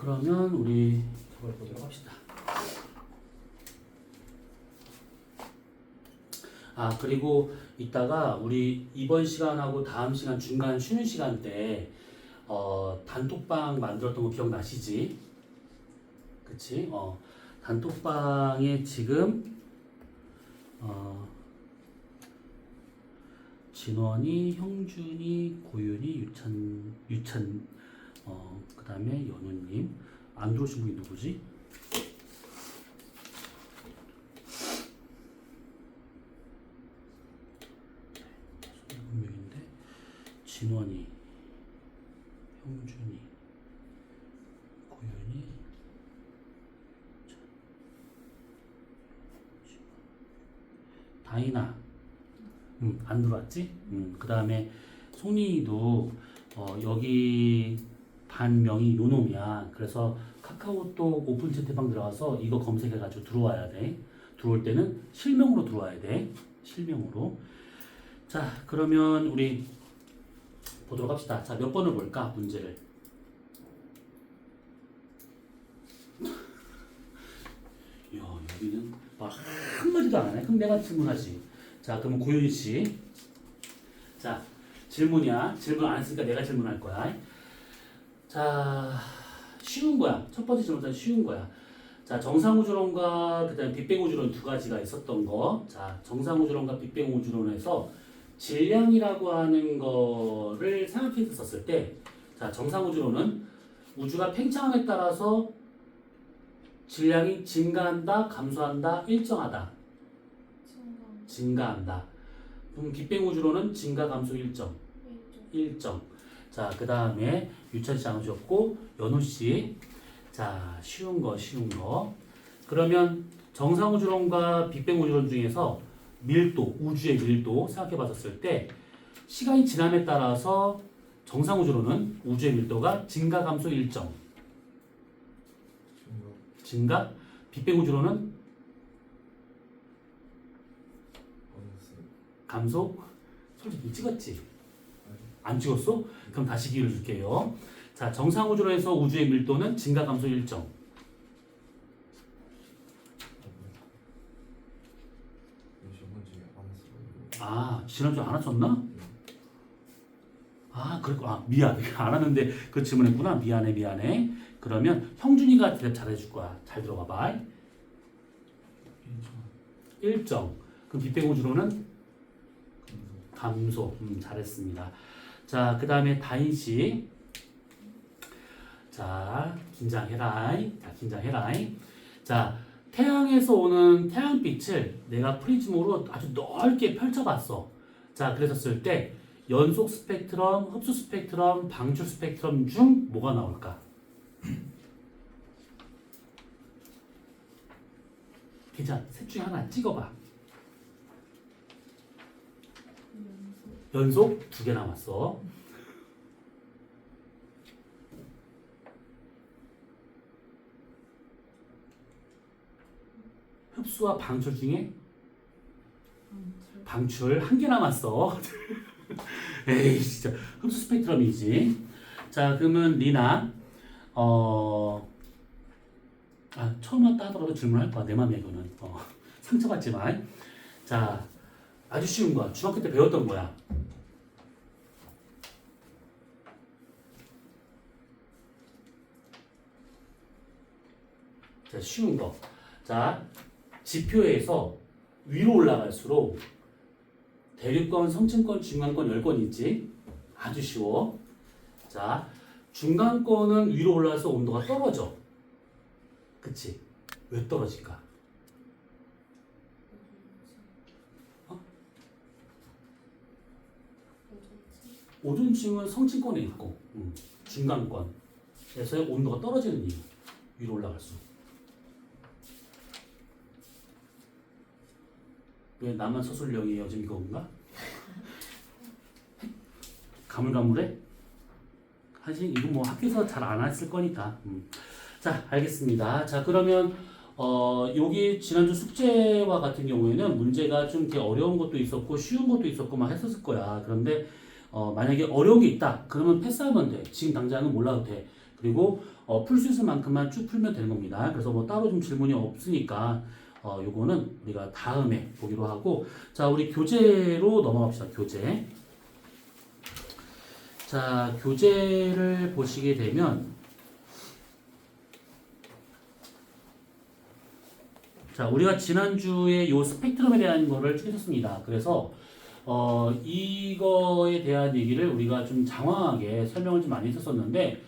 그러면 우리 저걸 보도록 합시다. 그리고 이따가 우리 이번 시간하고 다음 시간 중간 쉬는 시간 때 단톡방 만들었던 거 기억나시지? 그치? 단톡방에 지금 진원이, 형준이, 고윤이, 유찬 그 다음에 연우님. 안 들어오신 분이 누구지? 명인데 진원이, 형준이, 고윤이, 다이나. 안 들어왔지? 그 다음에 송이도 여기 반명이 요놈이야. 그래서 카카오톡 오픈 채팅방 들어가서 이거 검색해가지고 들어와야 돼. 들어올 때는 실명으로 들어와야 돼. 실명으로. 자, 그러면 우리 보도록 합시다. 자, 몇 번을 볼까? 문제를. 이야, 여기는 말 한마디도 안 하네. 그럼 내가 질문하지. 자, 그러면 고윤 씨. 자, 질문이야. 질문 안 했으니까 내가 질문할 거야. 자, 쉬운 거야. 첫 번째 질문은 쉬운 거야. 자, 정상우주론과 그다음에 빅뱅우주론 두 가지가 있었던 거. 자, 정상우주론과 빅뱅우주론에서 질량이라고 하는 거를 생각해서 썼을 때, 자, 정상우주론은 우주가 팽창함에 따라서 질량이 증가한다, 감소한다, 일정하다. 증가한다. 그럼 빅뱅우주론은 증가, 감소 일정. 일정. 자, 그 다음에 유찬 씨 안 오셨고 연우 씨. 자, 쉬운 거. 그러면 정상우주론과 빅뱅우주론 중에서 밀도, 우주의 밀도 생각해 봤었을 때 시간이 지남에 따라서 정상우주론은 우주의 밀도가 증가, 감소 일정. 증가. 빅뱅우주론은 감소. 솔직히 찍었지? 안 찍었어? 그럼 다시 기회를 줄게요. 자, 정상우주론에서 우주의 밀도는 증가, 감소 일정. 지난주에 안 하셨나? 그랬구나. 미안. 안 하는데 그 질문했구나. 미안해. 그러면 형준이가 대답 잘해줄 거야. 잘 들어봐봐. 일정. 그럼 빅뱅우주론은 감소. 잘했습니다. 자, 그 다음에 다인 씨. 자, 긴장해라. 자, 태양에서 오는 태양빛을 내가 프리즘으로 아주 넓게 펼쳐봤어. 자, 그랬었을 때 연속 스펙트럼, 흡수 스펙트럼, 방출 스펙트럼 중 뭐가 나올까? 괜찮아. 셋 중에 하나 찍어봐. 연속 2개 남았어. 흡수와 방출 중에 방출 1개 남았어. 에이, 진짜 흡수 스펙트럼이지. 자, 그러면 리나 처음 왔다 하더라도 질문할 거야. 내 맘이야 이거는. 상처받지 마. 자, 아주 쉬운 거야. 중학교 때 배웠던 거야. 자, 쉬운 거. 자, 지표에서 위로 올라갈수록 대륙권, 성층권, 중간권, 열권 있지? 아주 쉬워. 자, 중간권은 위로 올라가서 온도가 떨어져. 그치? 왜 떨어질까? 오존층은 성층권에 있고 중간권에서의 온도가 떨어지는 이유. 위로 올라갈수록. 왜 나만 서술형이에요? 지금 이건가? 가물가물해? 사실 이거 뭐 학교에서 잘 안 했을 거니까. 자, 알겠습니다. 자, 그러면 여기 지난주 숙제와 같은 경우에는 문제가 좀 이렇게 어려운 것도 있었고 쉬운 것도 있었고 막 했었을 거야. 그런데 만약에 어려운 게 있다. 그러면 패스하면 돼. 지금 당장은 몰라도 돼. 그리고 풀 수 있을 만큼만 쭉 풀면 되는 겁니다. 그래서 뭐 따로 좀 질문이 없으니까 요거는 우리가 다음에 보기로 하고, 자, 우리 교재로 넘어갑시다. 교재. 자, 교재를 보시게 되면, 자, 우리가 지난주에 요 스펙트럼에 대한 거를 쭉 했었습니다. 그래서 이거에 대한 얘기를 우리가 좀 장황하게 설명을 좀 많이 했었는데,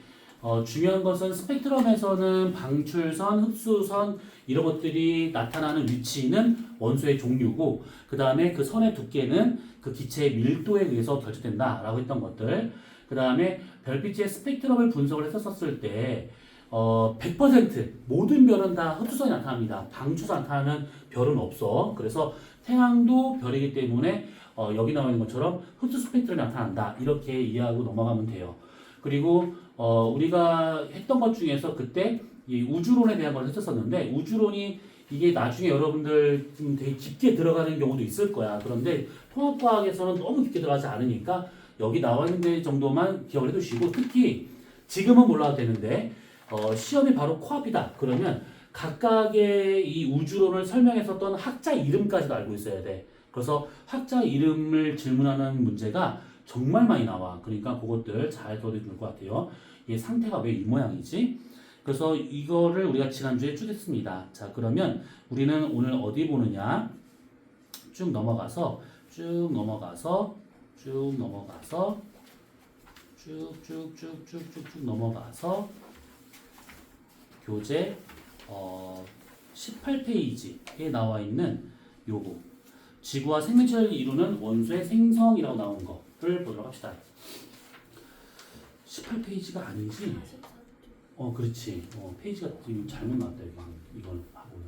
중요한 것은 스펙트럼에서는 방출선, 흡수선 이런 것들이 나타나는 위치는 원소의 종류고, 그 다음에 그 선의 두께는 그 기체의 밀도에 의해서 결정된다라고 했던 것들. 그 다음에 별빛의 스펙트럼을 분석을 했었을 때 100% 모든 별은 다 흡수선이 나타납니다. 방출선 나타나는 별은 없어. 그래서 태양도 별이기 때문에 여기 나와 있는 것처럼 흡수 스펙트럼이 나타난다. 이렇게 이해하고 넘어가면 돼요. 그리고 우리가 했던 것 중에서 그때 이 우주론에 대한 걸 했었었는데, 우주론이 이게 나중에 여러분들 좀 되게 깊게 들어가는 경우도 있을 거야. 그런데 통합과학에서는 너무 깊게 들어가지 않으니까 여기 나와 있는 정도만 기억을 해두시고, 특히 지금은 몰라도 되는데 시험이 바로 코앞이다. 그러면 각각의 이 우주론을 설명했었던 학자 이름까지도 알고 있어야 돼. 그래서 학자 이름을 질문하는 문제가 정말 많이 나와. 그러니까 그것들 잘 들어도 좋을 것 같아요. 얘 상태가 왜 이 모양이지? 그래서 이거를 우리가 지난주에 쭉 했습니다. 자, 그러면 우리는 오늘 어디 보느냐? 쭉 넘어가서 쭉쭉쭉쭉쭉 넘어가서 교재 18페이지에 나와 있는 요거, 지구와 생명체를 이루는 원소의 생성이라고 나온 거를 보도록 합시다. 18페이지가 아니지? 그렇지. 페이지가 지금 잘못 나왔다. 이건 하고는.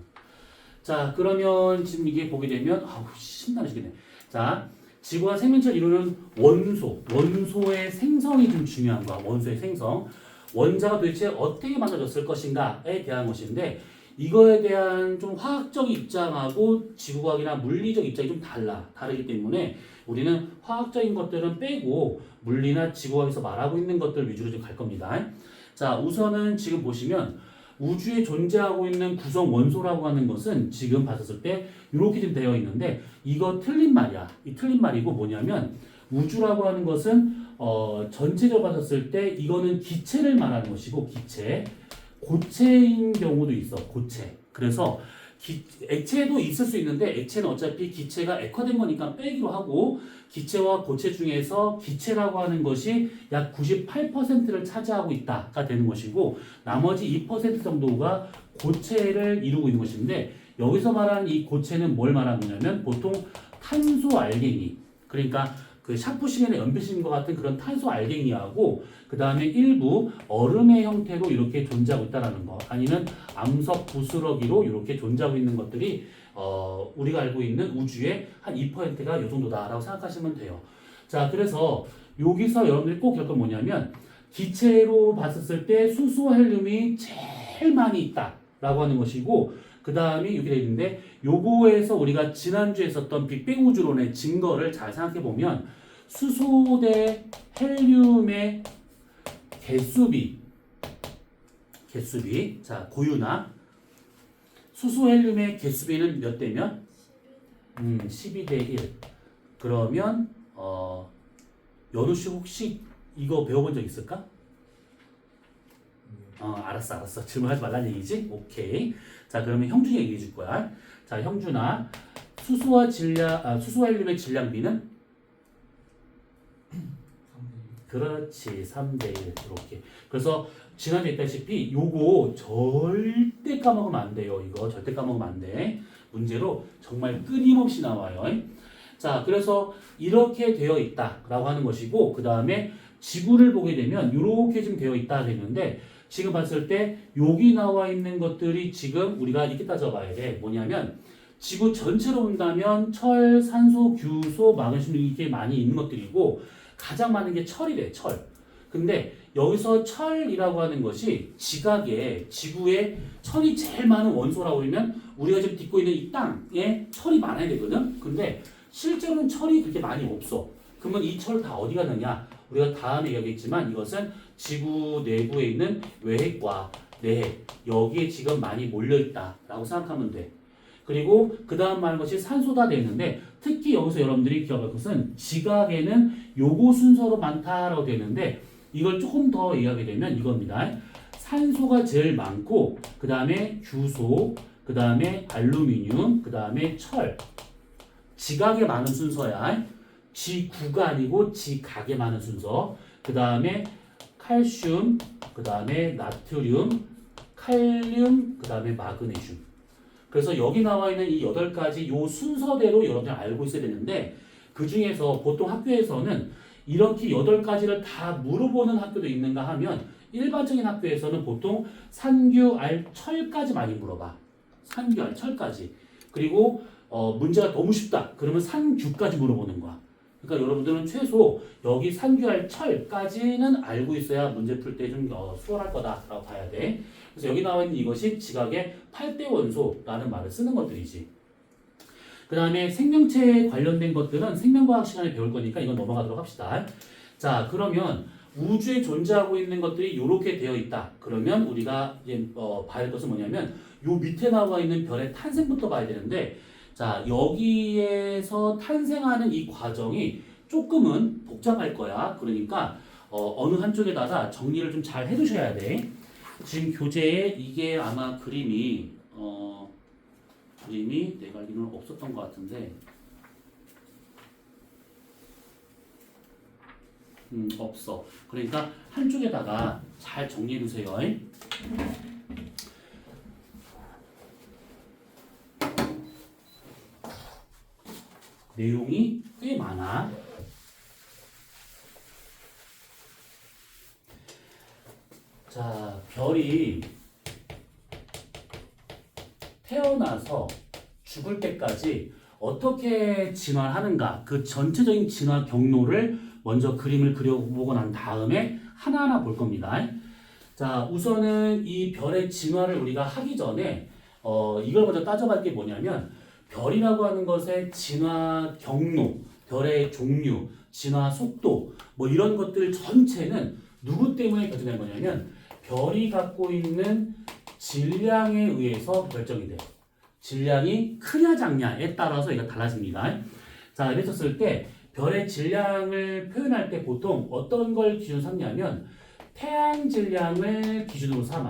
자, 그러면 지금 이게 보게 되면 신나시겠네. 자, 지구와 생명체를 이루는 원소의 생성이 좀 중요한 거야. 원소의 생성. 원자가 도대체 어떻게 만들어졌을 것인가에 대한 것인데, 이거에 대한 좀 화학적 입장하고 지구과학이나 물리적 입장이 좀 다르기 때문에 우리는 화학적인 것들은 빼고 물리나 지구과학에서 말하고 있는 것들 위주로 좀 갈 겁니다. 자, 우선은 지금 보시면 우주에 존재하고 있는 구성 원소라고 하는 것은 지금 봤었을 때 이렇게 좀 되어 있는데, 이거 틀린 말이야. 이 틀린 말이고 뭐냐면, 우주라고 하는 것은 전체적으로 봤었을 때 이거는 기체를 말하는 것이고, 고체인 경우도 있어. 고체. 그래서 액체도 있을 수 있는데, 액체는 어차피 기체가 액화된 거니까 빼기로 하고, 기체와 고체 중에서 기체라고 하는 것이 약 98%를 차지하고 있다가 되는 것이고, 나머지 2% 정도가 고체를 이루고 있는 것인데, 여기서 말하는 이 고체는 뭘 말하는 거냐면 보통 탄소 알갱이, 그러니까 그 샤프심이나 연필심과 같은 그런 탄소 알갱이하고, 그 다음에 일부 얼음의 형태로 이렇게 존재하고 있다는 거, 아니면 암석 부스러기로 이렇게 존재하고 있는 것들이 우리가 알고 있는 우주의 한 2%가 이 정도다라고 생각하시면 돼요. 자, 그래서 여기서 여러분들이 꼭 겪은 뭐냐면, 기체로 봤었을 때 수소와 헬륨이 제일 많이 있다라고 하는 것이고, 그 다음에 이렇게 되어 있는데, 요거에서 우리가 지난주에 썼던 빅뱅 우주론의 증거를 잘 생각해 보면, 수소 대 헬륨의 개수비, 자, 고유나 수소 헬륨의 개수비는 몇 대면? 12대 1. 그러면 연우 씨 혹시 이거 배워본 적 있을까? 알았어. 질문하지 말라는 얘기지? 오케이. 자, 그러면 형준이 얘기해 줄 거야. 자, 형준아, 수소와 헬륨의 질량비는? 그렇지, 3대1 이렇게. 그래서 지난주에 했다시피 요거 절대 까먹으면 안 돼요. 이거 절대 까먹으면 안 돼. 문제로 정말 끊임없이 나와요. 자, 그래서 이렇게 되어 있다라고 하는 것이고, 그 다음에 지구를 보게 되면 이렇게 좀 되어 있다 되는데, 지금 봤을 때 여기 나와 있는 것들이 지금 우리가 이렇게 따져봐야 돼. 뭐냐면, 지구 전체로 본다면 철, 산소, 규소, 마그네슘 이게 많이 있는 것들이고, 가장 많은 게 철이래, 철. 근데 여기서 철이라고 하는 것이 지구에 철이 제일 많은 원소라고 그러면 우리가 지금 딛고 있는 이 땅에 철이 많아야 되거든. 근데 실제로는 철이 그렇게 많이 없어. 그러면 이 철 다 어디 가느냐? 우리가 다음에 얘기하겠지만 이것은 지구 내부에 있는 외핵과 내핵 여기에 지금 많이 몰려있다라고 생각하면 돼. 그리고 그 다음 말한 것이 산소다 되어 있는데 특히 여기서 여러분들이 기억할 것은 지각에는 요거 순서로 많다라고 되어 있는데 이걸 조금 더 이해하게 되면 이겁니다. 산소가 제일 많고 그 다음에 규소, 그 다음에 알루미늄, 그 다음에 철. 지각에 많은 순서야. 지구가 아니고 지각에 많은 순서. 그 다음에 칼슘, 그 다음에 나트륨, 칼륨, 그 다음에 마그네슘. 그래서 여기 나와 있는 이 8가지 요 순서대로 여러분들 알고 있어야 되는데 그 중에서 보통 학교에서는 이렇게 8가지를 다 물어보는 학교도 있는가 하면 일반적인 학교에서는 보통 산규, 알, 철까지 많이 물어봐. 산규, 알, 철까지. 그리고 문제가 너무 쉽다. 그러면 산규까지 물어보는 거야. 그러니까 여러분들은 최소 여기 산규, 알, 철까지는 알고 있어야 문제 풀 때 좀 수월할 거다라고 봐야 돼. 그래서 여기 나와 있는 이것이 지각의 8대 원소라는 말을 쓰는 것들이지. 그 다음에 생명체에 관련된 것들은 생명과학 시간에 배울 거니까 이건 넘어가도록 합시다. 자, 그러면 우주에 존재하고 있는 것들이 이렇게 되어 있다. 그러면 우리가 이제 봐야 할 것은 뭐냐면 요 밑에 나와 있는 별의 탄생부터 봐야 되는데 자, 여기에서 탄생하는 이 과정이 조금은 복잡할 거야. 그러니까 어느 한쪽에다가 정리를 좀 잘 해두셔야 돼. 지금 교재에 이게 아마 그림이 내가 알기로는 없었던 것 같은데 없어. 그러니까 한쪽에다가 잘 정리해 두세요. 내용이 꽤 많아. 자, 별이 태어나서 죽을 때까지 어떻게 진화하는가 그 전체적인 진화 경로를 먼저 그림을 그려보고 난 다음에 하나하나 볼 겁니다. 자, 우선은 이 별의 진화를 우리가 하기 전에 이걸 먼저 따져볼 게 뭐냐면 별이라고 하는 것의 진화 경로, 별의 종류, 진화 속도 뭐 이런 것들 전체는 누구 때문에 결정된 거냐면 별이 갖고 있는 질량에 의해서 결정이 돼요. 질량이 크냐 작냐에 따라서 이거 달라집니다. 자, 이랬었을 때 별의 질량을 표현할 때 보통 어떤 걸 기준으로 삼냐면 태양 질량을 기준으로 삼아.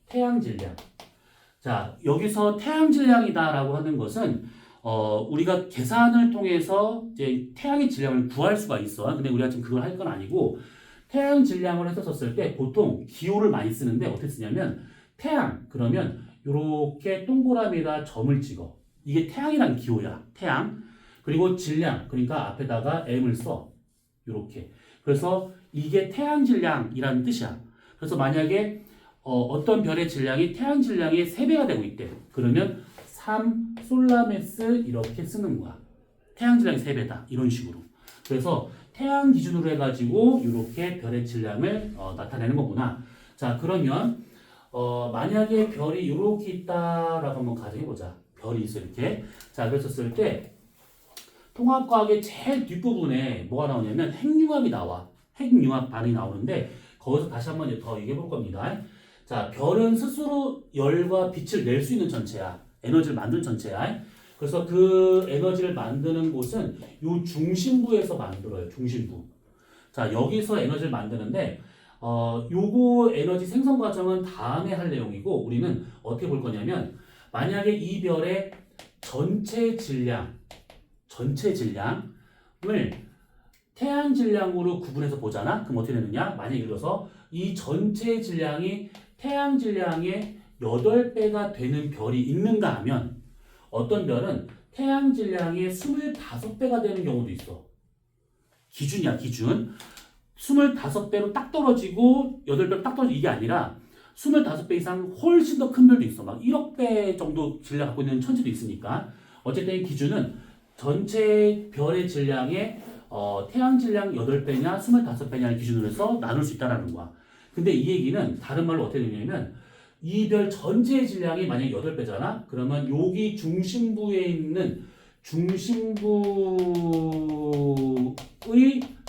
태양 질량. 자, 여기서 태양 질량이다라고 하는 것은 우리가 계산을 통해서 이제 태양의 질량을 구할 수가 있어. 근데 우리가 지금 그걸 할 건 아니고 태양 질량을 했었을 때 보통 기호를 많이 쓰는데 어떻게 쓰냐면 태양 그러면 이렇게 동그라미에다 점을 찍어. 이게 태양이라는 기호야. 태양. 그리고 질량 그러니까 앞에다가 m을 써. 이렇게. 그래서 이게 태양 질량이라는 뜻이야. 그래서 만약에 어떤 별의 질량이 태양 질량의 3배가 되고 있대. 그러면 3 솔라메스 이렇게 쓰는 거야. 태양 질량이 3배다. 이런 식으로. 그래서 태양 기준으로 해가지고 이렇게 별의 질량을 나타내는 거구나. 자, 그러면 만약에 별이 이렇게 있다라고 한번 가정해보자. 별이 있어 이렇게. 자, 그랬었을 때 통합과학의 제일 뒷부분에 뭐가 나오냐면 핵융합이 나와. 핵융합 반응이 나오는데 거기서 다시 한번 더 얘기해 볼 겁니다. 자, 별은 스스로 열과 빛을 낼 수 있는 전체야. 에너지를 만드는 전체야. 그래서 그 에너지를 만드는 곳은 요 중심부에서 만들어요. 중심부. 자, 여기서 에너지를 만드는데 요거 에너지 생성 과정은 다음에 할 내용이고 우리는 어떻게 볼 거냐면 만약에 이 별의 전체 질량을 태양 질량으로 구분해서 보잖아. 그럼 어떻게 되느냐? 만약에 예를 들어서 이 전체 질량이 태양 질량의 8배가 되는 별이 있는가 하면 어떤 별은 태양 질량의 25배가 되는 경우도 있어. 기준이야, 기준. 25배로 딱 떨어지고 8배로 딱 떨어지고 이게 아니라 25배 이상 훨씬 더 큰 별도 있어. 막 1억 배 정도 질량 갖고 있는 천체도 있으니까. 어쨌든 기준은 전체 별의 질량의 태양 질량 8배냐 25배냐를 기준으로 해서 나눌 수 있다는 거야. 근데 이 얘기는 다른 말로 어떻게 되냐면 이 별 전체의 질량이 만약에 8배잖아? 그러면 여기 중심부에 있는 중심부의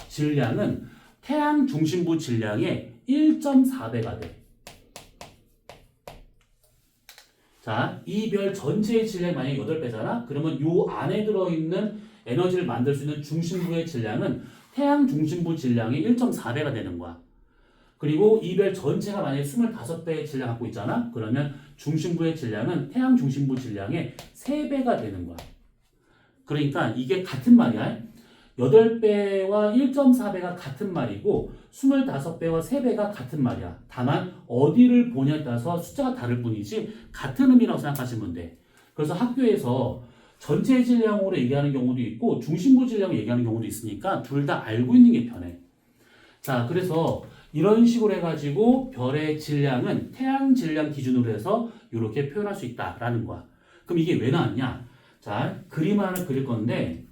질량은 태양 중심부 질량의 1.4배가 돼. 자, 이 별 전체의 질량이 만약에 8배잖아? 그러면 요 안에 들어있는 에너지를 만들 수 있는 중심부의 질량은 태양 중심부 질량의 1.4배가 되는 거야. 그리고 이 별 전체가 만약에 25배의 질량 갖고 있잖아? 그러면 중심부의 질량은 태양 중심부 질량의 3배가 되는 거야. 그러니까 이게 같은 말이야. 8배와 1.4배가 같은 말이고 25배와 3배가 같은 말이야. 다만 어디를 보냐에 따라서 숫자가 다를 뿐이지 같은 의미라고 생각하시면 돼. 그래서 학교에서 전체 질량으로 얘기하는 경우도 있고 중심부 질량으로 얘기하는 경우도 있으니까 둘 다 알고 있는 게 편해. 자, 그래서 이런 식으로 해가지고 별의 질량은 태양 질량 기준으로 해서 이렇게 표현할 수 있다라는 거야. 그럼 이게 왜 나왔냐? 자, 그림 하나 그릴 건데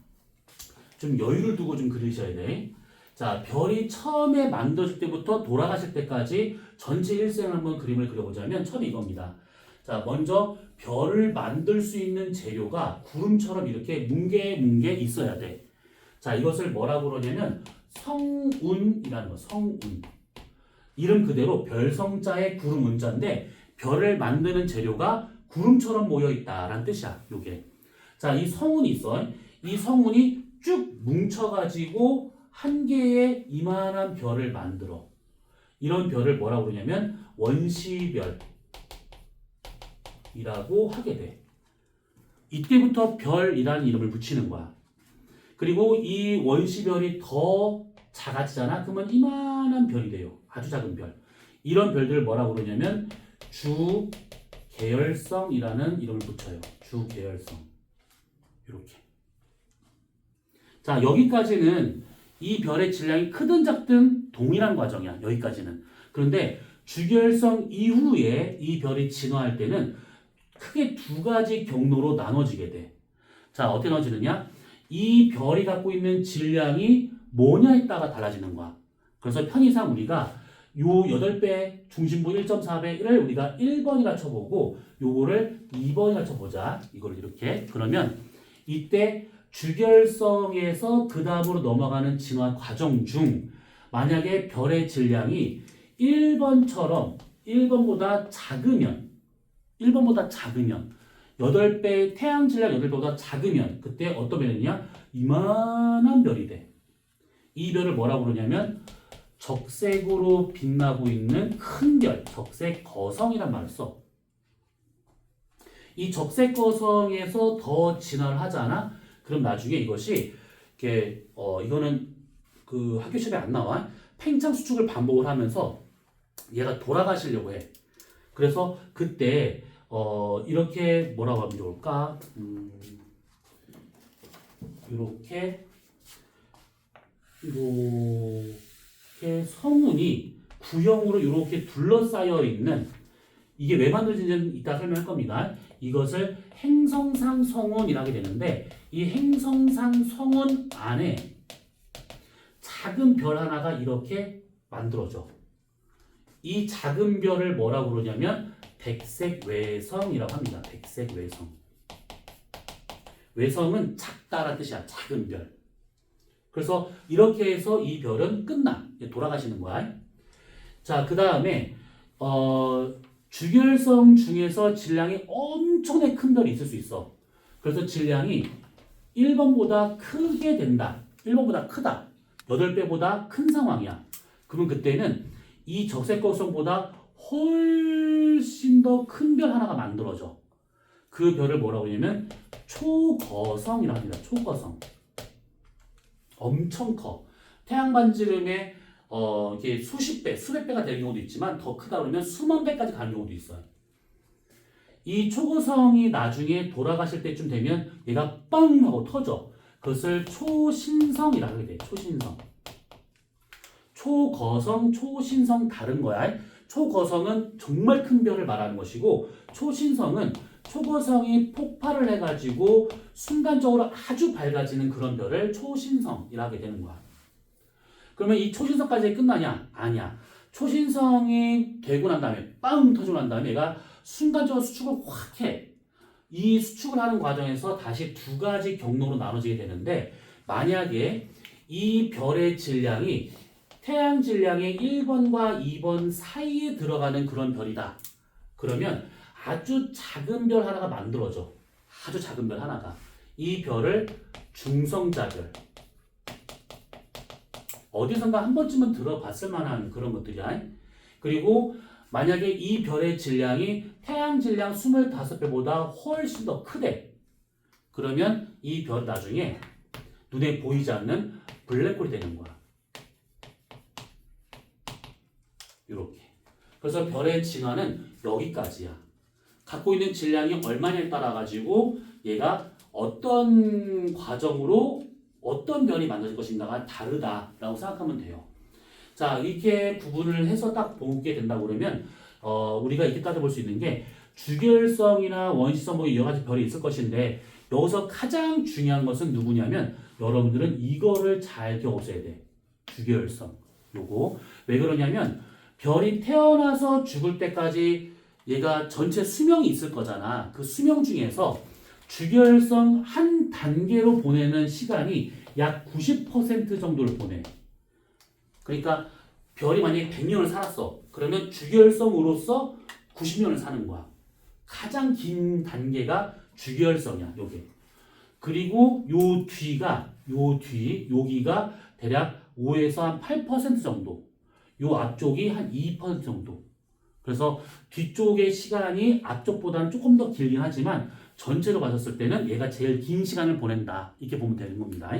좀 여유를 두고 좀 그리셔야 돼. 자, 별이 처음에 만들어질 때부터 돌아가실 때까지 전체 일생을 한번 그림을 그려보자면 처음에 이겁니다. 자, 먼저 별을 만들 수 있는 재료가 구름처럼 이렇게 뭉게뭉게 있어야 돼. 자, 이것을 뭐라고 그러냐면 성운이라는 거, 성운. 이름 그대로 별성자의 구름운자인데 별을 만드는 재료가 구름처럼 모여있다라는 뜻이야, 요게. 자, 이 성운이 있어. 이 성운이 쭉 뭉쳐가지고 한 개의 이만한 별을 만들어. 이런 별을 뭐라고 그러냐면 원시별이라고 하게 돼. 이때부터 별이라는 이름을 붙이는 거야. 그리고 이 원시별이 더 작아지잖아? 그러면 이만한 별이 돼요. 아주 작은 별. 이런 별들을 뭐라고 그러냐면 주계열성이라는 이름을 붙여요. 주계열성. 이렇게. 자, 여기까지는 이 별의 질량이 크든 작든 동일한 과정이야. 여기까지는. 그런데 주계열성 이후에 이 별이 진화할 때는 크게 두 가지 경로로 나눠지게 돼. 자, 어떻게 나눠지느냐? 이 별이 갖고 있는 질량이 뭐냐에 따라 달라지는 거야. 그래서 편의상 우리가 요 8배 중심부 1.4배를 우리가 1번이라 쳐보고 요거를 2번이라 쳐보자. 이걸 이렇게. 그러면 이때 주결성에서 그 다음으로 넘어가는 진화 과정 중 만약에 별의 질량이 1번처럼 1번보다 작으면 8배 태양 질량 8배보다 작으면 그때 어떤 별이냐? 이만한 별이 돼. 이 별을 뭐라고 그러냐면 적색으로 빛나고 있는 큰 별, 적색거성이란 말을 써. 이 적색거성에서 더 진화를 하잖아? 그럼 나중에 이것이 이렇게 이거는 그 학교 시험에 안 나와. 팽창 수축을 반복을 하면서 얘가 돌아가시려고 해. 그래서 그때 이렇게 뭐라고 하면 좋을까? 이렇게 성운이 구형으로 이렇게 둘러싸여 있는 이게 왜 만들어지는지는 이따 설명할 겁니다. 이것을 행성상 성운이라고 하게 되는데 이 행성상 성운 안에 작은 별 하나가 이렇게 만들어져. 이 작은 별을 뭐라고 그러냐면 백색외성이라고 합니다. 백색외성. 외성은 작다라는 뜻이야. 작은 별. 그래서 이렇게 해서 이 별은 끝나. 돌아가시는 거야. 자, 그 다음에 주결성 중에서 질량이 엄청나게 큰 별이 있을 수 있어. 그래서 질량이 1번보다 크게 된다. 1번보다 크다. 8배보다 큰 상황이야. 그러면 그때는 이 적색거성보다 훨씬 더 큰 별 하나가 만들어져. 그 별을 뭐라고 하냐면 초거성이라고 합니다. 초거성. 엄청 커. 태양 반지름의 이게 수십 배, 수백 배가 되는 경우도 있지만 더 크다 그러면 수만 배까지 가는 경우도 있어요. 이 초거성이 나중에 돌아가실 때쯤 되면 얘가 빵 하고 터져. 그것을 초신성이라고 하게 돼. 초신성. 초거성, 초신성 다른 거야. 초거성은 정말 큰 별을 말하는 것이고 초신성은 초거성이 폭발을 해가지고 순간적으로 아주 밝아지는 그런 별을 초신성이라고 하게 되는 거야. 그러면 이 초신성까지 끝나냐? 아니야. 초신성이 되고 난 다음에 빵 터지고 난 다음에 얘가 순간적으로 수축을 확 해. 이 수축을 하는 과정에서 다시 두 가지 경로로 나눠지게 되는데 만약에 이 별의 질량이 태양 질량의 1번과 2번 사이에 들어가는 그런 별이다. 그러면 아주 작은 별 하나가 만들어져. 아주 작은 별 하나가. 이 별을 중성자별. 어디선가 한 번쯤은 들어봤을 만한 그런 것들이야. 그리고 만약에 이 별의 질량이 태양 질량 25배보다 훨씬 더 크대. 그러면 이 별 나중에 눈에 보이지 않는 블랙홀이 되는 거야. 이렇게. 그래서 별의 진화는 여기까지야. 갖고 있는 질량이 얼마냐에 따라 가지고 얘가 어떤 과정으로 어떤 별이 만들어질 것인가가 다르다라고 생각하면 돼요. 자, 이렇게 구분을 해서 딱 보게 된다고 그러면 우리가 이렇게 따져볼 수 있는 게 주결성이나 원시성 뭐 여러 가지 별이 있을 것인데 여기서 가장 중요한 것은 누구냐면 여러분들은 이거를 잘 기억하셔야 돼. 주결성. 요거. 왜 그러냐면 별이 태어나서 죽을 때까지 얘가 전체 수명이 있을 거잖아. 그 수명 중에서 주결성 한 단계로 보내는 시간이 약 90% 정도를 보내. 그러니까 별이 만약에 100년을 살았어. 그러면 주결성으로서 90년을 사는 거야. 가장 긴 단계가 주결성이야, 요게. 그리고 여기가 대략 5에서 한 8% 정도. 요 앞쪽이 한 2% 정도. 그래서 뒤쪽의 시간이 앞쪽보다는 조금 더 길긴 하지만 전체로 봤을 때는 얘가 제일 긴 시간을 보낸다. 이렇게 보면 되는 겁니다.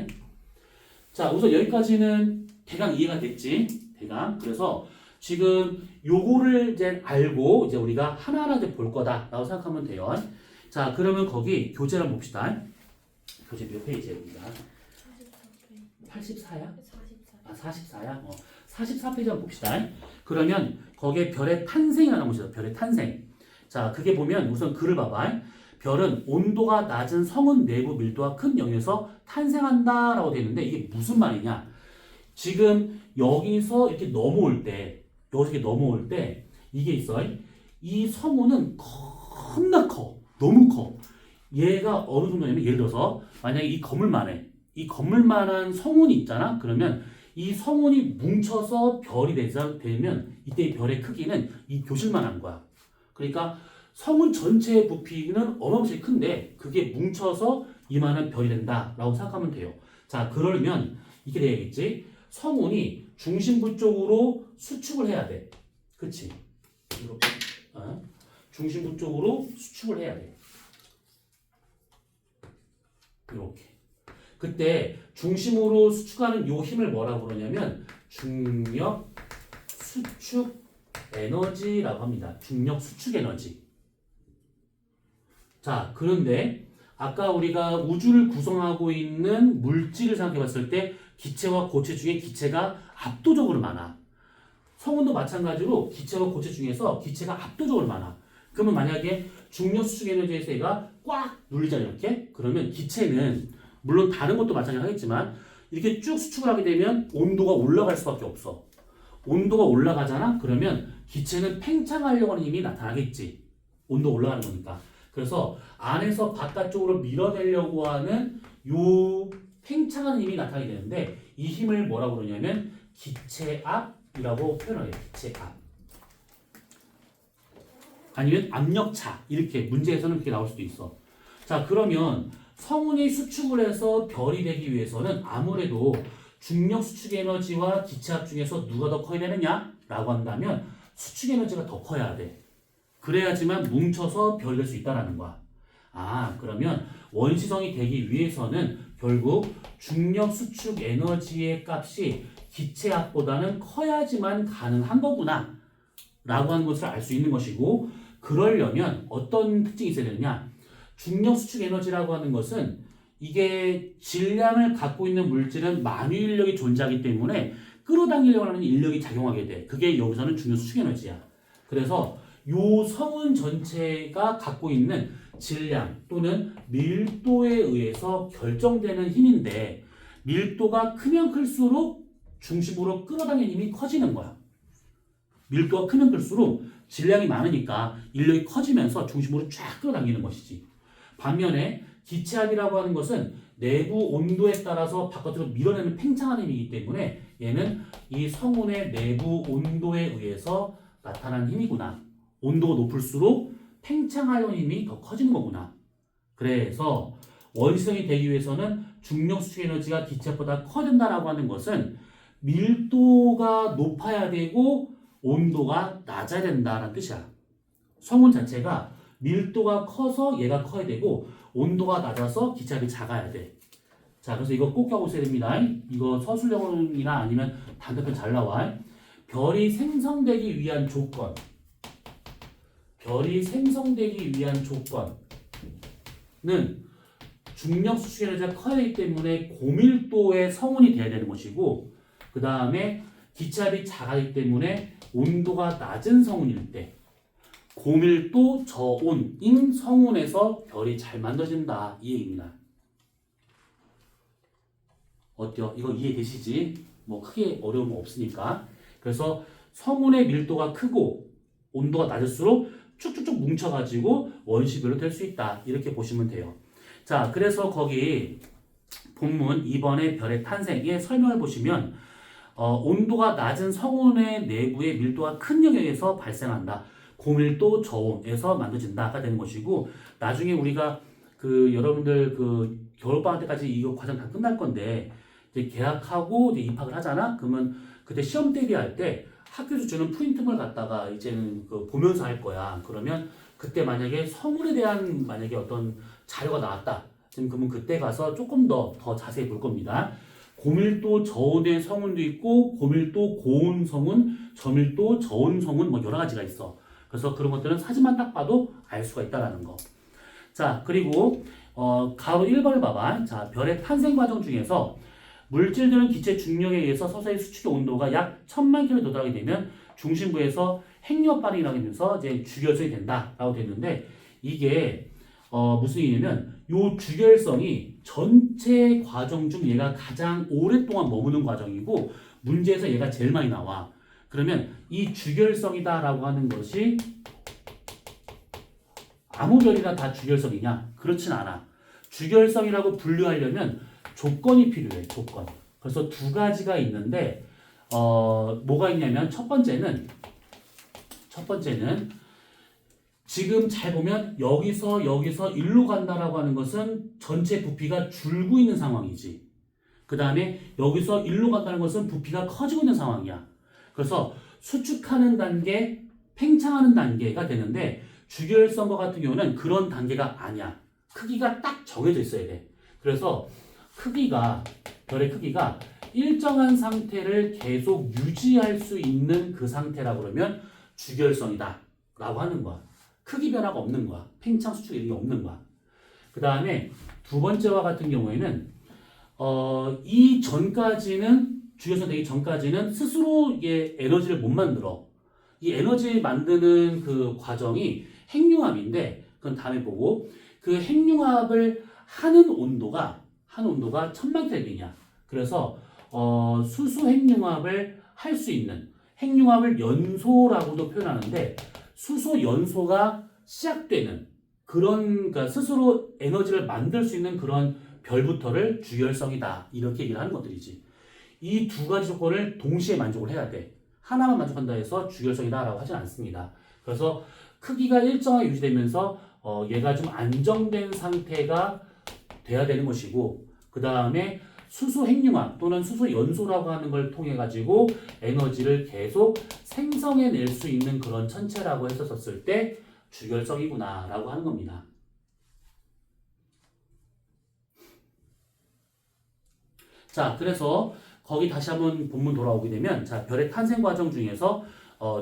자, 우선 여기까지는 대강 이해가 됐지? 대강. 그래서 지금 요거를 이제 알고 이제 우리가 하나하나 이제 볼 거다라고 생각하면 돼요. 자, 그러면 거기 교재를 한번 봅시다. 교재 몇 페이지입니다. 84야? 44야? 44페이지 한번 봅시다. 그러면 거기에 별의 탄생이라는 것이죠. 별의 탄생. 자, 그게 보면 우선 글을 봐봐. 별은 온도가 낮은 성운 내부 밀도가 큰 영역에서 탄생한다라고 되어 있는데 이게 무슨 말이냐? 지금 여기서 이렇게 넘어올 때, 이게 있어. 이 성운은 겁나 커. 너무 커. 얘가 어느 정도냐면 예를 들어서 만약에 이 건물만해. 이 건물만한 성운이 있잖아? 그러면 이 성운이 뭉쳐서 별이 되면 이때 이 별의 크기는 이 교실만한 거야. 그러니까 성운 전체의 부피는 어마무시하게 큰데 그게 뭉쳐서 이만한 별이 된다라고 생각하면 돼요. 자, 그러면 이렇게 돼야겠지? 성운이 중심부 쪽으로 수축을 해야 돼. 그치? 이렇게. 중심부 쪽으로 수축을 해야 돼. 이렇게. 그때 중심으로 수축하는 요 힘을 뭐라고 그러냐면 중력 수축 에너지라고 합니다. 중력 수축 에너지. 자, 그런데 아까 우리가 우주를 구성하고 있는 물질을 생각해 봤을 때 기체와 고체 중에 기체가 압도적으로 많아. 성운도 마찬가지로 기체와 고체 중에서 기체가 압도적으로 많아. 그러면 만약에 중력 수축 에너지에서 얘가 꽉 눌리잖아, 이렇게. 그러면 기체는 물론 다른 것도 마찬가지 하겠지만 이렇게 쭉 수축을 하게 되면 온도가 올라갈 수밖에 없어. 온도가 올라가잖아? 그러면 기체는 팽창하려고 하는 힘이 나타나겠지. 온도가 올라가는 거니까. 그래서 안에서 바깥쪽으로 밀어내려고 하는 요 팽창하는 힘이 나타나게 되는데 이 힘을 뭐라고 그러냐면 기체압이라고 표현해요. 기체압. 아니면 압력차. 이렇게 문제에서는 그렇게 나올 수도 있어. 자, 그러면 성운이 수축을 해서 별이 되기 위해서는 아무래도 중력 수축 에너지와 기체압 중에서 누가 더 커야 되느냐? 라고 한다면 수축 에너지가 더 커야 돼. 그래야지만 뭉쳐서 별이 될 수 있다는 거야. 아, 그러면 원시성이 되기 위해서는 결국 중력 수축 에너지의 값이 기체압보다는 커야지만 가능한 거구나. 라고 하는 것을 알 수 있는 것이고 그러려면 어떤 특징이 있어야 되느냐? 중력 수축 에너지라고 하는 것은 이게 질량을 갖고 있는 물질은 만유 인력이 존재하기 때문에 끌어당기려고 하는 인력이 작용하게 돼. 그게 여기서는 중력 수축 에너지야. 그래서 요 성운 전체가 갖고 있는 질량 또는 밀도에 의해서 결정되는 힘인데 밀도가 크면 클수록 중심으로 끌어당기는 힘이 커지는 거야. 밀도가 크면 클수록 질량이 많으니까 인력이 커지면서 중심으로 쫙 끌어당기는 것이지. 반면에 기체압이라고 하는 것은 내부 온도에 따라서 바깥으로 밀어내는 팽창하는 힘이기 때문에 얘는 이 성운의 내부 온도에 의해서 나타난 힘이구나. 온도가 높을수록 팽창하려는 힘이 더 커지는 거구나. 그래서 원시성이 되기 위해서는 중력 수축 에너지가 기체보다 커야 된다라고 하는 것은 밀도가 높아야 되고 온도가 낮아야 된다라는 뜻이야. 성운 자체가 밀도가 커서 얘가 커야 되고 온도가 낮아서 기체압이 작아야 돼. 자, 그래서 이거 꼭 껴보셔야 됩니다. 이거 서술형이나 아니면 단답형 잘 나와. 별이 생성되기 위한 조건. 별이 생성되기 위한 조건은 중력 수축 에너지가 커야 하기 때문에 고밀도의 성운이 돼야 되는 것이고, 그 다음에 기체압이 작아지기 때문에 온도가 낮은 성운일 때 고밀도 저온인 성운에서 별이 잘 만들어진다 이 얘기입니다. 어때요? 이거 이해되시지? 뭐 크게 어려운 거 없으니까. 그래서 성운의 밀도가 크고 온도가 낮을수록 쭉쭉쭉 뭉쳐가지고 원시별로 될 수 있다 이렇게 보시면 돼요. 자, 그래서 거기 본문 2번의 별의 탄생의 설명을 보시면 온도가 낮은 성운의 내부의 밀도가 큰 영역에서 발생한다. 고밀도 저온에서 만들어진다가 되는 것이고, 나중에 우리가 여러분들 겨울방학 때까지 이 과정 다 끝날 건데 이제 개학하고 이제 입학을 하잖아. 그러면 그때 시험 대비할 때 학교에서 주는 프린트물 갖다가 이제는 보면서 할 거야. 그러면 그때 만약에 성운에 대한 만약에 어떤 자료가 나왔다. 그러면 그때 가서 조금 더 자세히 볼 겁니다. 고밀도 저온의 성운도 있고 고밀도 고온 성운, 저밀도 저온 성운 뭐 여러 가지가 있어. 그래서 그런 것들은 사진만 딱 봐도 알 수가 있다라는 거. 자, 그리고 가로 1번을 봐봐. 자, 별의 탄생 과정 중에서 물질들은 기체 중력에 의해서 서서히 수축의 온도가 약 1000만 킬로에 도달하게 되면 중심부에서 핵융합 반응이 나면서 이제 주결성이 된다라고 됐는데, 이게 무슨 얘기냐면 요 주결성이 전체 과정 중 얘가 가장 오랫동안 머무는 과정이고 문제에서 얘가 제일 많이 나와. 그러면 이 주결성이다라고 하는 것이 아무 별이나 다 주결성이냐? 그렇진 않아. 주결성이라고 분류하려면 조건이 필요해. 조건. 그래서 두 가지가 있는데 뭐가 있냐면 첫 번째는 지금 잘 보면 여기서 일로 간다라고 하는 것은 전체 부피가 줄고 있는 상황이지. 그 다음에 여기서 일로 간다는 것은 부피가 커지고 있는 상황이야. 그래서 수축하는 단계, 팽창하는 단계가 되는데 주결성과 같은 경우는 그런 단계가 아니야. 크기가 딱 정해져 있어야 돼. 그래서 별의 크기가 일정한 상태를 계속 유지할 수 있는 그 상태라고 그러면 주결성이다 라고 하는 거야. 크기 변화가 없는 거야. 팽창 수축 이런 게 없는 거야. 그 다음에 두 번째와 같은 경우에는 이 전까지는 주결성 되기 전까지는 스스로 에너지를 못 만들어. 이 에너지 만드는 그 과정이 핵융합인데 그건 다음에 보고, 그 핵융합을 하는 온도가 1000만 켈빈이야. 그래서 수소 핵융합을 할 수 있는 핵융합을 연소라고도 표현하는데, 수소 연소가 시작되는 그러니까 스스로 에너지를 만들 수 있는 그런 별부터를 주결성이다 이렇게 얘기를 하는 것들이지. 이 두 가지 조건을 동시에 만족을 해야 돼. 하나만 만족한다 해서 주결성이다라고 하진 않습니다. 그래서 크기가 일정하게 유지되면서 얘가 좀 안정된 상태가 돼야 되는 것이고, 그 다음에 수소 핵융합 또는 수소 연소라고 하는 걸 통해 가지고 에너지를 계속 생성해낼 수 있는 그런 천체라고 했었을 때 주결성이구나 라고 하는 겁니다. 자, 그래서 거기 다시 한번 본문 돌아오게 되면, 자, 별의 탄생 과정 중에서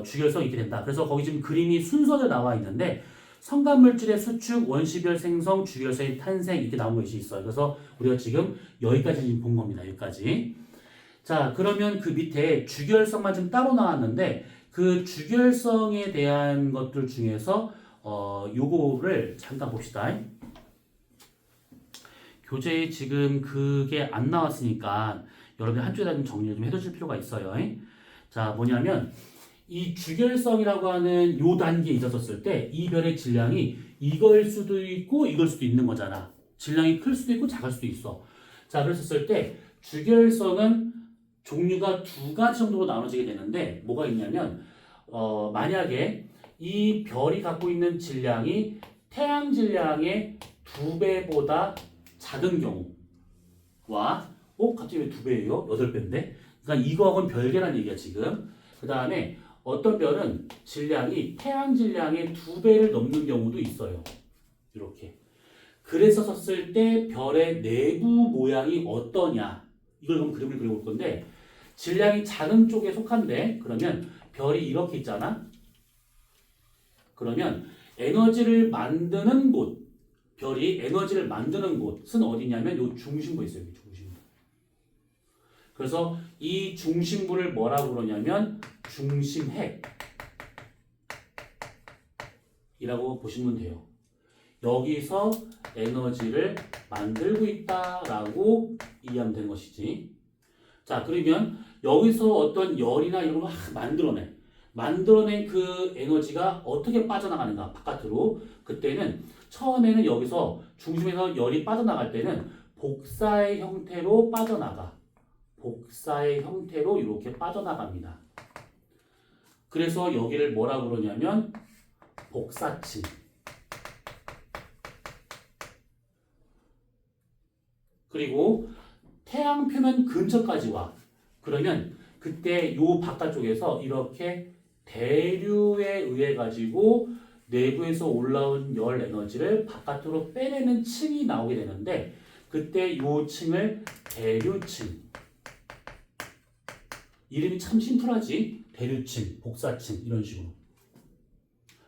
주결성이 있게 된다. 그래서 거기 지금 그림이 순서대로 나와 있는데 성간물질의 수축, 원시별 생성, 주결성의 탄생 이렇게 나온 것이 있어요. 그래서 우리가 지금 여기까지 지금 본 겁니다. 여기까지. 자, 그러면 그 밑에 주결성만 지금 따로 나왔는데 그 주결성에 대한 것들 중에서 요거를 잠깐 봅시다. 교재에 지금 그게 안 나왔으니까 여러분들 한쪽에다 좀 정리를 좀 해두실 필요가 있어요. 자, 뭐냐면 이 주결성이라고 하는 요 단계에 있었을 때 이 별의 질량이 이거일 수도 있고 이걸 수도 있는 거잖아. 질량이 클 수도 있고 작을 수도 있어. 자, 그랬었을 때 주결성은 종류가 두 가지 정도로 나눠지게 되는데 뭐가 있냐면 만약에 이 별이 갖고 있는 질량이 태양 질량의 2배보다 작은 경우와 갑자기 왜 2배예요? 8배인데? 그러니까 이거하고는 별개란 얘기야 지금. 그 다음에 어떤 별은 질량이 태양 질량의 2배를 넘는 경우도 있어요. 이렇게. 그래서 썼을 때 별의 내부 모양이 어떠냐 이걸 그럼 그림을 그려볼 건데 질량이 작은 쪽에 속한데 그러면 별이 이렇게 있잖아. 그러면 에너지를 만드는 곳 별이 에너지를 만드는 곳은 어디냐면 요 중심부에 있어요. 여기 중심부. 그래서 이 중심부를 뭐라고 그러냐면 중심핵이라고 보시면 돼요. 여기서 에너지를 만들고 있다라고 이해하면 되는 것이지. 자, 그러면 여기서 어떤 열이나 이런 걸 만들어내. 만들어낸 그 에너지가 어떻게 빠져나가는가 바깥으로. 그때는 처음에는 여기서 중심에서 열이 빠져나갈 때는 복사의 형태로 빠져나가. 복사의 형태로 이렇게 빠져나갑니다. 그래서 여기를 뭐라고 그러냐면 복사층. 그리고 태양 표면 근처까지 와. 그러면 그때 요 바깥쪽에서 이렇게 대류에 의해 가지고 내부에서 올라온 열 에너지를 바깥으로 빼내는 층이 나오게 되는데 그때 요 층을 대류층. 이름이 참 심플하지? 대류층, 복사층 이런 식으로.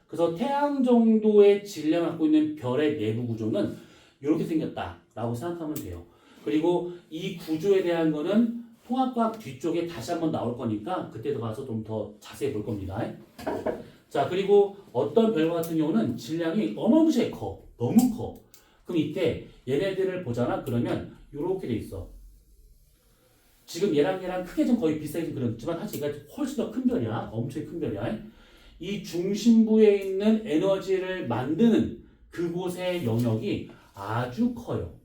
그래서 태양 정도의 질량을 갖고 있는 별의 내부 구조는 이렇게 생겼다라고 생각하면 돼요. 그리고 이 구조에 대한 거는 통합과학 뒤쪽에 다시 한번 나올 거니까 그때 가서 좀 더 자세히 볼 겁니다. 자, 그리고 어떤 별 같은 경우는 질량이 어마무시하게 커. 너무 커. 그럼 이때 얘네들을 보잖아. 그러면 이렇게 돼 있어. 지금 얘랑 크게 좀 거의 비슷하게 그렸지만 사실 얘가 훨씬 더 큰 별이야. 엄청 큰 별이야. 이 중심부에 있는 에너지를 만드는 그곳의 영역이 아주 커요.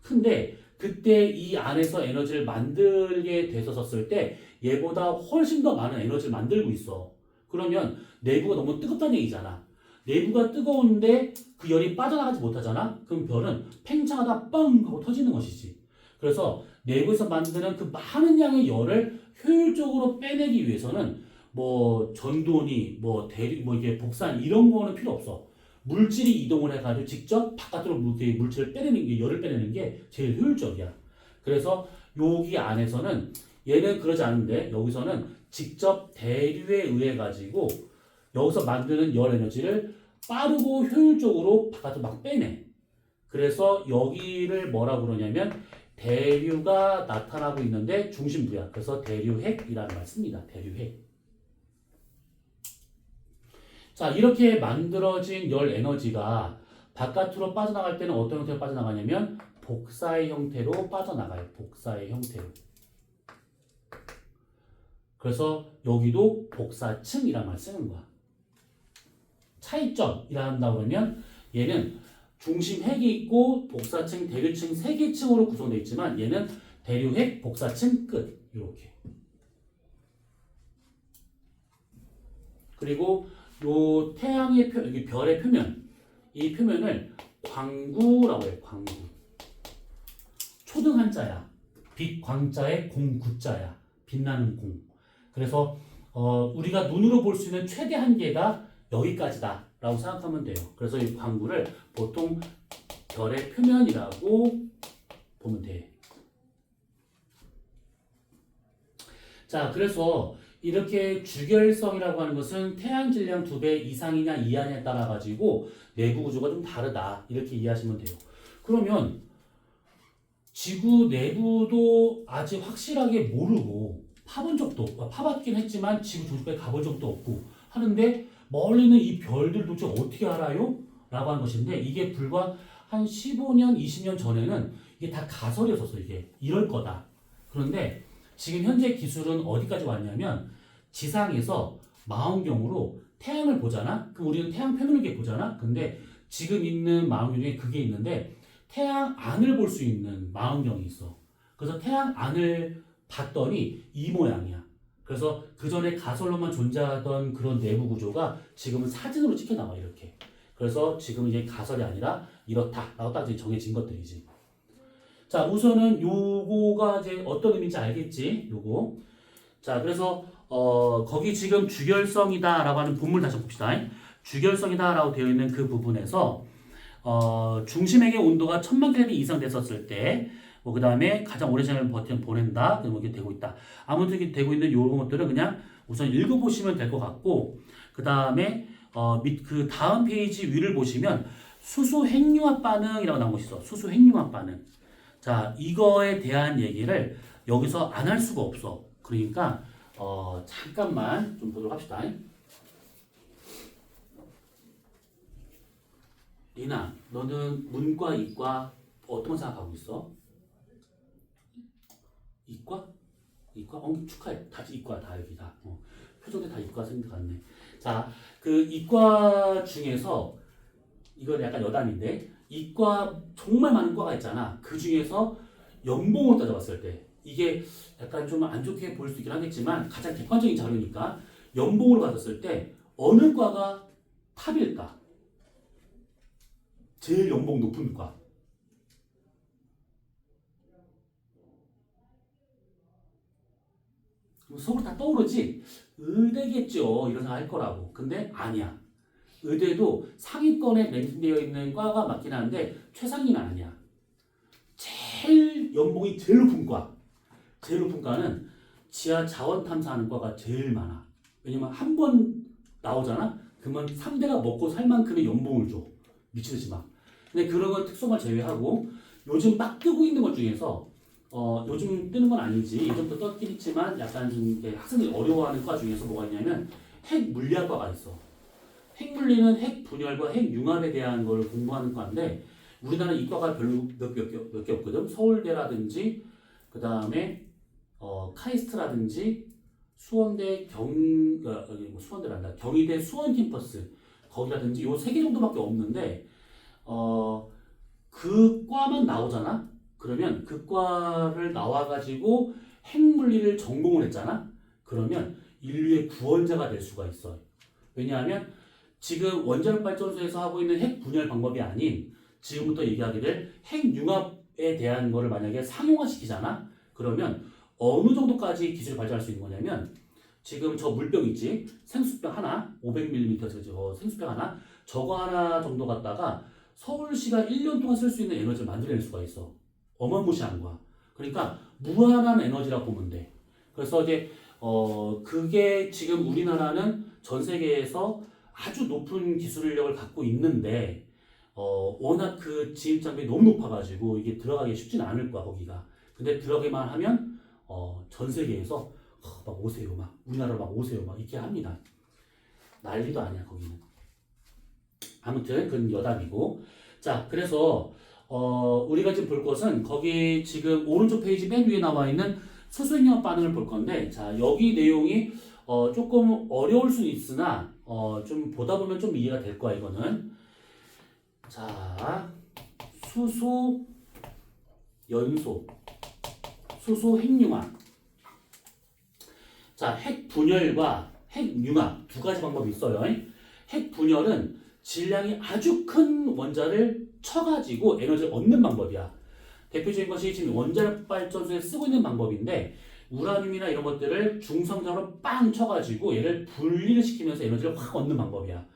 근데 그때 이 안에서 에너지를 만들게 됐었을 때 얘보다 훨씬 더 많은 에너지를 만들고 있어. 그러면 내부가 너무 뜨겁다는 얘기잖아. 내부가 뜨거운데 그 열이 빠져나가지 못하잖아. 그럼 별은 팽창하다 뻥 하고 터지는 것이지. 그래서 내부에서 만드는 그 많은 양의 열을 효율적으로 빼내기 위해서는 뭐 전도니 뭐 대류 뭐 이게 복산 이런 거는 필요 없어. 물질이 이동을 해가지고 직접 바깥으로 물질을 빼내는 게 열을 빼내는 게 제일 효율적이야. 그래서 여기 안에서는 얘는 그러지 않은데 여기서는 직접 대류에 의해 가지고 여기서 만드는 열 에너지를 빠르고 효율적으로 바깥으로 막 빼내. 그래서 여기를 뭐라고 그러냐면 대류가 나타나고 있는데 중심부야. 그래서 대류핵이라는 말 씁니다. 대류핵. 자, 이렇게 만들어진 열 에너지가 바깥으로 빠져나갈 때는 어떤 형태로 빠져나가냐면 복사의 형태로 빠져나가요. 복사의 형태로. 그래서 여기도 복사층이라는 말 쓰는 거야. 차이점이라 한다고 그러면 얘는 중심핵이 있고 복사층, 대류층 3개 층으로 구성되어 있지만 얘는 대류핵, 복사층 끝. 이렇게. 그리고 요 태양의 여기 별의 표면, 이 표면을 광구라고 해요. 광구. 초등 한자야. 빛 광자에 공 구자야. 빛나는 공. 그래서 우리가 눈으로 볼 수 있는 최대 한계가 여기까지다라고 생각하면 돼요. 그래서 이 광구를 보통 별의 표면이라고 보면 돼. 자, 그래서 이렇게 주결성이라고 하는 것은 태양 질량 2배 이상이냐 이하냐에 따라 가지고 내부 구조가 좀 다르다 이렇게 이해하시면 돼요. 그러면 지구 내부도 아직 확실하게 모르고 파본 적도 없고 파봤긴 했지만 지구 조직까지 가본 적도 없고 하는데 멀리는 이 별들 도대체 어떻게 알아요? 라고 하는 것인데 이게 불과 한 15년, 20년 전에는 이게 다 가설이었었어. 이게 이럴 거다. 그런데 지금 현재 기술은 어디까지 왔냐면 지상에서 망원경으로 태양을 보잖아. 그럼 우리는 태양 표면을 이렇게 보잖아. 근데 지금 있는 망원경 중에 그게 있는데 태양 안을 볼 수 있는 망원경이 있어. 그래서 태양 안을 봤더니 이 모양이야. 그래서 그 전에 가설로만 존재하던 그런 내부 구조가 지금은 사진으로 찍혀 나와 이렇게. 그래서 지금 이게 가설이 아니라 이렇다라고 딱 정해진 것들이지. 자, 우선은 요거가 이제 어떤 의미인지 알겠지? 요거. 자, 그래서 거기 지금 주결성이다라고 하는 본문 다시 봅시다. 주결성이다라고 되어 있는 그 부분에서 중심액의 온도가 1000만 켈빈 이상 됐었을 때, 그 다음에 가장 오래 시간을 보낸다. 그럼 이게 되고 있다. 아무튼 이게 되고 있는 요런 것들은 그냥 우선 읽어보시면 될 것 같고, 그 다음에 그 다음 페이지 위를 보시면 수소 핵융합 반응이라고 나온 것이 있어. 수소 핵융합 반응. 자, 이거에 대한 얘기를 여기서 안 할 수가 없어. 그러니까 잠깐만 좀 보도록 합시다. 리나, 너는 문과, 이과 어떤 거 생각하고 있어? 이과? 이과? 축하해. 다 이과 다 여기 다. 표정도 다 이과 생각났네. 자, 그 이과 중에서 이건 약간 여담인데 이과 정말 많은 과가 있잖아. 그 중에서 연봉을 따져봤을 때 이게 약간 좀 안 좋게 보일 수 있긴 하겠지만 가장 객관적인 자료니까 연봉으로 받았을 때 어느 과가 탑일까? 제일 연봉 높은 과. 그럼 속으로 다 떠오르지? 의대겠죠. 이런 생각 할 거라고. 근데 아니야. 의대도 상위권에 랭킹되어 있는 과가 맞긴 한데 최상위는 아니야. 제일 연봉이 제일 높은 과. 제일 높은 과는 지하 자원 탐사하는 과가 제일 많아. 왜냐면 한 번 나오잖아? 그러면 3대가 먹고 살 만큼의 연봉을 줘. 미치듯이 막. 근데 그런 건 특성을 제외하고 요즘 막 뜨고 있는 것 중에서 요즘 뜨는 건 아니지. 예전부터 떴긴 했지만 약간 좀 이렇게 학생들이 어려워하는 과 중에서 뭐가 있냐면 핵 물리학과가 있어. 핵 물리는 핵 분열과 핵 융합에 대한 걸 공부하는 과인데 우리나라 이과가 별로 몇 개 없거든. 서울대라든지 그 다음에 카이스트라든지 수원대 수원대란다. 경희대 수원 캠퍼스 거기라든지 요 세 개 정도밖에 없는데 그 과만 나오잖아. 그러면 그 과를 나와가지고 핵물리를 전공을 했잖아. 그러면 인류의 구원자가 될 수가 있어. 왜냐하면 지금 원자력 발전소에서 하고 있는 핵 분열 방법이 아닌 지금부터 얘기하게 될 핵융합에 대한 거를 만약에 상용화 시키잖아. 그러면 어느 정도까지 기술이 발전할 수 있는 거냐면 지금 저 물병 있지? 생수병 하나 500ml 생수병 하나 저거 하나 정도 갖다가 서울시가 1년 동안 쓸 수 있는 에너지를 만들어낼 수가 있어. 어마무시한 거야. 그러니까 무한한 에너지라고 보면 돼. 그래서 이제 그게 지금 우리나라는 전 세계에서 아주 높은 기술력을 갖고 있는데 워낙 그 진입 장벽이 너무 높아가지고 이게 들어가기 쉽진 않을 거야 거기가. 근데 들어가기만 하면 전 세계에서 막 오세요 막 우리나라로 막 오세요 막 이렇게 합니다. 난리도 아니야 거기는. 아무튼 그건 여담이고. 자, 그래서 우리가 지금 볼 것은 거기 지금 오른쪽 페이지 맨 위에 나와 있는 수소핵융합 반응을 볼 건데, 자, 여기 내용이 조금 어려울 수는 있으나 좀 보다 보면 좀 이해가 될 거야 이거는. 자, 수소 연소, 수소 핵융합. 자, 핵 분열과 핵 융합 두 가지 방법이 있어요. 핵 분열은 질량이 아주 큰 원자를 쳐가지고 에너지를 얻는 방법이야. 대표적인 것이 지금 원자력 발전소에 쓰고 있는 방법인데 우라늄이나 이런 것들을 중성자로 빵 쳐가지고 얘를 분리를 시키면서 에너지를 확 얻는 방법이야.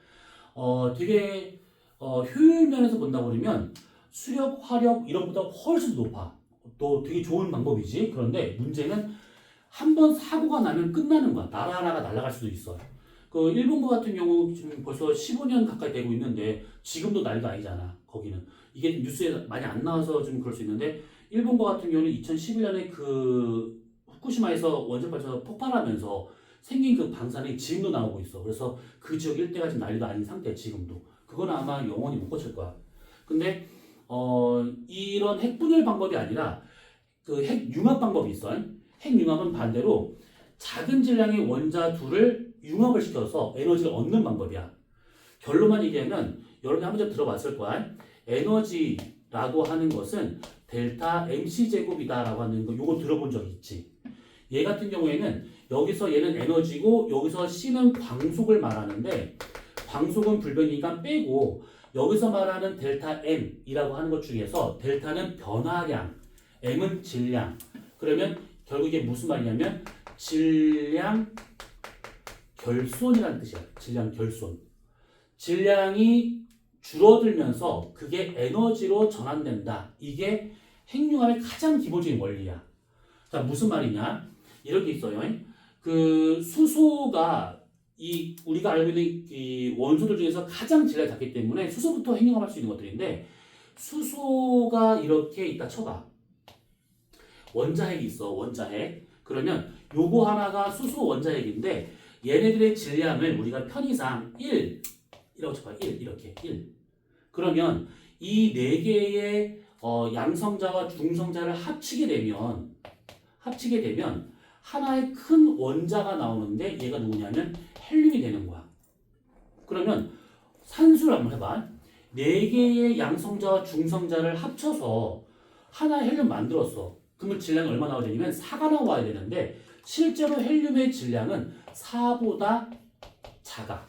되게 효율 면에서 본다 그러면 수력, 화력 이런 것보다 훨씬 높아. 또 되게 좋은 방법이지. 그런데 문제는 한 번 사고가 나면 끝나는 거야. 나라 하나가 날아갈 수도 있어. 그 일본과 같은 경우 지금 벌써 15년 가까이 되고 있는데 지금도 난리가 아니잖아. 거기는 이게 뉴스에 많이 안 나와서 좀 그럴 수 있는데 일본과 같은 경우는 2011년에 그 후쿠시마에서 원전발전소 폭발하면서 생긴 그 방사능이 지금도 나오고 있어. 그래서 그 지역 일대가 지금 난리도 아닌 상태야 지금도. 그건 아마 영원히 못 고칠 거야. 근데 이런 핵분열 방법이 아니라 그 핵융합 방법이 있어. 핵융합은 반대로 작은 질량의 원자 둘을 융합을 시켜서 에너지를 얻는 방법이야. 결론만 얘기하면 여러분이 한번 좀 들어봤을 거야. 에너지라고 하는 것은 델타 mc제곱이다라고 하는 거 요거 들어본 적 있지? 얘 같은 경우에는 여기서 얘는 에너지고 여기서 C는 광속을 말하는데 광속은 불변이니까 빼고 여기서 말하는 델타 M이라고 하는 것 중에서 델타는 변화량, M은 질량. 그러면 결국 이게 무슨 말이냐면 질량 결손이라는 뜻이야. 질량 결손. 질량이 줄어들면서 그게 에너지로 전환된다. 이게 핵융합의 가장 기본적인 원리야. 자, 무슨 말이냐? 이렇게 있어요. 그 수소가 이 우리가 알고 있는 이 원소들 중에서 가장 질량이 작기 때문에 수소부터 핵융합할 수 있는 것들인데 수소가 이렇게 있다 쳐봐. 원자핵이 있어. 원자핵. 그러면 요거 하나가 수소 원자핵인데 얘네들의 질량을 우리가 편의상 1이라고 쳐봐. 1 이렇게 1. 그러면 이 네 개의 양성자와 중성자를 합치게 되면 하나의 큰 원자가 나오는데 얘가 누구냐면 헬륨이 되는 거야. 그러면 산수를 한번 해봐. 네 개의 양성자와 중성자를 합쳐서 하나의 헬륨 만들었어. 그러면 질량이 얼마 나와야 되냐면 4가 나와야 되는데 실제로 헬륨의 질량은 4보다 작아.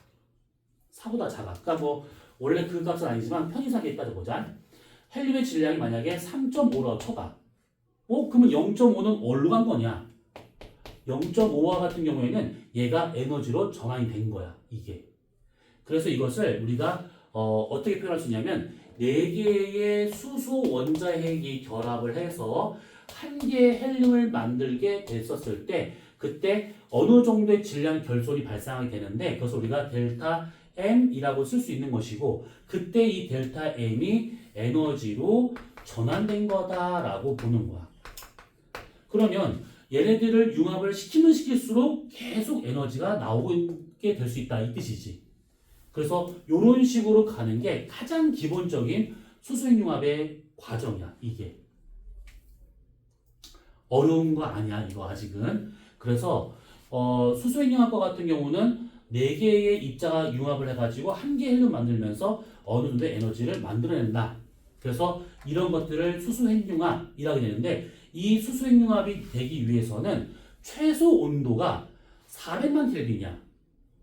4보다 작아. 그러니까 뭐 원래 그 값은 아니지만 편의상에 따져보자. 헬륨의 질량이 만약에 3.5라고 쳐봐. 그러면 0.5는 어디로 간 거냐? 0.5와 같은 경우에는 얘가 에너지로 전환이 된 거야. 이게. 그래서 이것을 우리가 어떻게 표현할 수 있냐면 4개의 수소 원자핵이 결합을 해서 한 개의 헬륨을 만들게 됐었을 때 그때 어느 정도의 질량 결손이 발생하게 되는데 그래서 우리가 델타 M이라고 쓸 수 있는 것이고 그때 이 델타 M이 에너지로 전환된 거다라고 보는 거야. 그러면 얘네들을 융합을 시키면 시킬수록 계속 에너지가 나오게 될 수 있다 이 뜻이지. 그래서 이런 식으로 가는 게 가장 기본적인 수소핵융합의 과정이야. 이게 어려운 거 아니야 이거 아직은. 그래서 수소핵융합과 같은 경우는 4개의 입자가 융합을 해가지고 한 개의 헬륨 만들면서 어느 정도의 에너지를 만들어낸다. 그래서 이런 것들을 수소핵융합이라고 되는데 이 수소핵융합이 되기 위해서는 최소 온도가 400만 켈빈이야.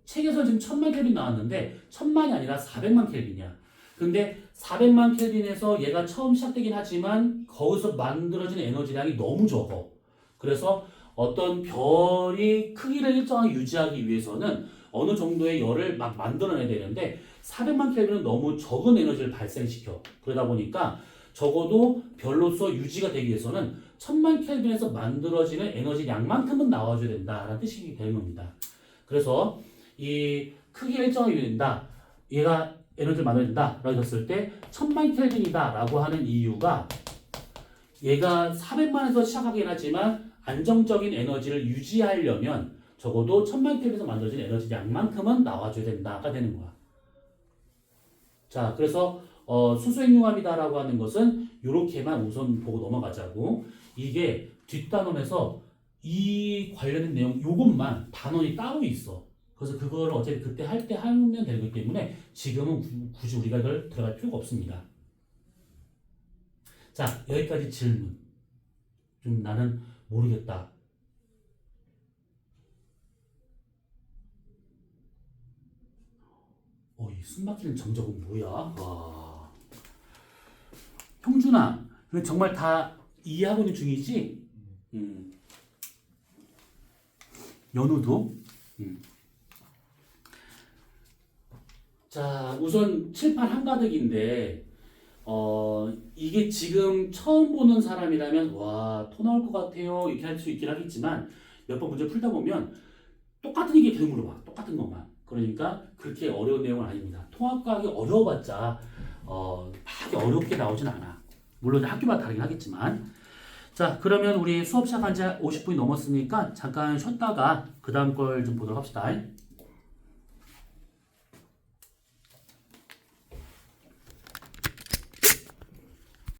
책에서 지금 1000만 켈빈 나왔는데 1000만이 아니라 400만 켈빈이야. 근데 400만 켈빈에서 얘가 처음 시작되긴 하지만 거기서 만들어진 에너지량이 너무 적어. 그래서 어떤 별이 크기를 일정하게 유지하기 위해서는 어느 정도의 열을 막 만들어내야 되는데 400만 켈빈은 너무 적은 에너지를 발생시켜. 그러다 보니까 적어도 별로서 유지가 되기 위해서는 1000만 켈빈에서 만들어지는 에너지 양만큼은 나와줘야 된다라는 뜻이 되는 겁니다. 그래서 이 크기가 일정하게 된다. 얘가 에너지를 만들어낸다 라고 했을 때 1000만 켈빈이다 라고 하는 이유가 얘가 400만에서 시작하긴 하지만 안정적인 에너지를 유지하려면 적어도 1000만 켈빈에서 만들어진 에너지 양만큼은 나와줘야 된다가 되는 거야. 자, 그래서 수소핵융합이다라고 하는 것은 이렇게만 우선 보고 넘어가자고. 이게 뒷단원에서 이 관련된 내용 요것만 단원이 따로 있어. 그래서 그걸 어차피 그때 할 때 하면 되기 때문에 지금은 굳이 우리가 이걸 들어갈 필요가 없습니다. 자, 여기까지 질문. 좀 나는 모르겠다. 이 숨막히는 정적은 뭐야? 와. 형준아, 정말 다 이해하고 있는 중이지? 연우도? 자, 우선 칠판 한가득인데 이게 지금 처음 보는 사람이라면 와, 토 나올 것 같아요 이렇게 할 수 있긴 하겠지만 몇 번 문제 풀다 보면 똑같은 얘기 계속 물어봐. 똑같은 것만. 그러니까 그렇게 어려운 내용은 아닙니다. 통합과학이 어려워봤자 막 어렵게 나오진 않아. 물론 학교마다 다르긴 하겠지만. 자, 그러면 우리 수업 시작한 지 50분이 넘었으니까 잠깐 쉬었다가 그 다음 걸 좀 보도록 합시다.